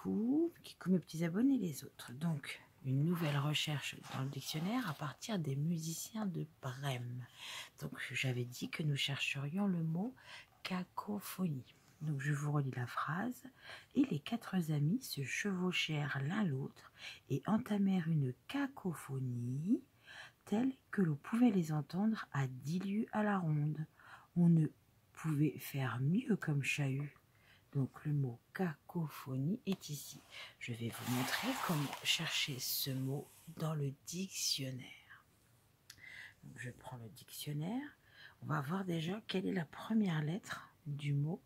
Kikou, mes petits abonnés les autres. Donc, une nouvelle recherche dans le dictionnaire à partir des musiciens de Brême. Donc, j'avais dit que nous chercherions le mot cacophonie. Donc, je vous relis la phrase. Et les 4 amis se chevauchèrent l'un l'autre et entamèrent une cacophonie telle que l'on pouvait les entendre à 10 lieues à la ronde. On ne pouvait faire mieux comme chahut. Donc le mot cacophonie est ici. Je vais vous montrer comment chercher ce mot dans le dictionnaire. Donc, je prends le dictionnaire. On va voir déjà quelle est la première lettre du mot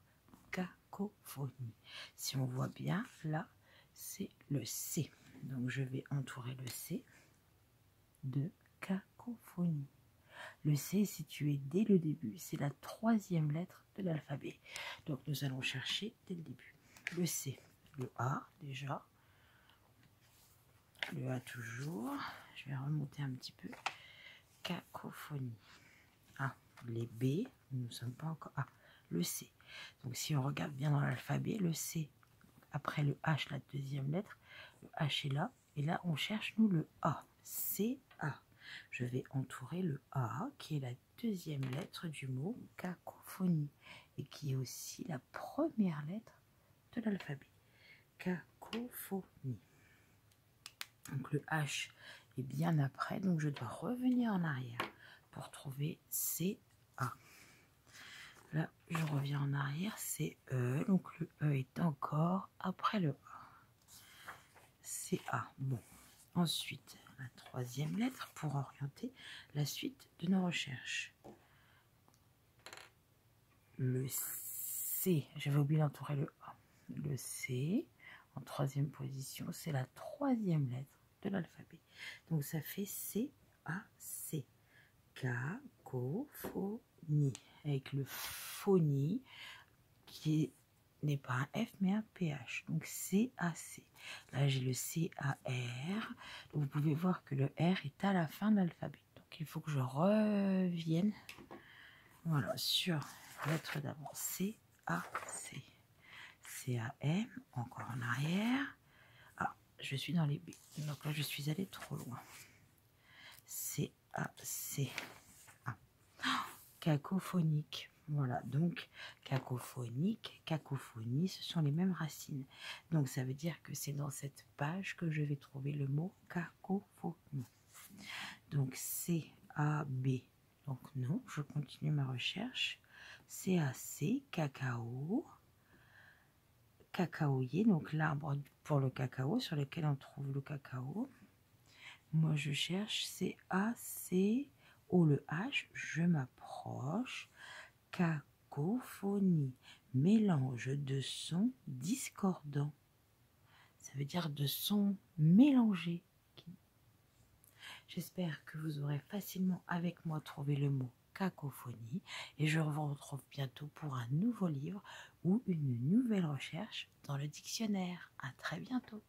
cacophonie. Si on voit bien, là, c'est le C. Donc je vais entourer le C de cacophonie. Le C est situé dès le début, c'est la 3e lettre de l'alphabet. Donc nous allons chercher dès le début. Le C, le A déjà, le A toujours, je vais remonter un petit peu, cacophonie. Ah, les B, nous ne sommes pas encore, ah, le C. Donc si on regarde bien dans l'alphabet, le C, après le H, la 2e lettre, le H est là, et là on cherche nous le A, C-A. Je vais entourer le A, qui est la 2e lettre du mot cacophonie, et qui est aussi la première lettre de l'alphabet. Cacophonie. Donc le H est bien après, donc je dois revenir en arrière pour trouver C-A. Là, je reviens en arrière, c'est E, donc le E est encore après le A. C-A. Bon, ensuite, la 3e lettre pour orienter la suite de nos recherches. Le C, j'avais oublié d'entourer le A. Le C, en 3e position, c'est la 3e lettre de l'alphabet. Donc ça fait C-A-C. Cacophonie. Avec le phonie qui n'est pas un F mais un PH. Donc C-A-C. Là j'ai le C-A-R. Vous pouvez voir que le R est à la fin de l'alphabet. Donc il faut que je revienne, voilà, sur la lettre d'avant. C-A-C. C-A-M, encore en arrière. Ah, je suis dans les B. Donc là je suis allée trop loin. C-A-C. Ah. Cacophonique. Voilà, donc cacophonique, cacophonie, ce sont les mêmes racines. Donc ça veut dire que c'est dans cette page que je vais trouver le mot cacophonie. Donc C-A-B. Donc non, je continue ma recherche. C-A-C, cacao. Cacaoyer, donc l'arbre pour le cacao, sur lequel on trouve le cacao. Moi je cherche C-A-C. Oh, le H, je m'approche. Cacophonie, mélange de sons discordants. Ça veut dire de sons mélangés. J'espère que vous aurez facilement avec moi trouvé le mot cacophonie et je vous retrouve bientôt pour un nouveau livre ou une nouvelle recherche dans le dictionnaire. À très bientôt.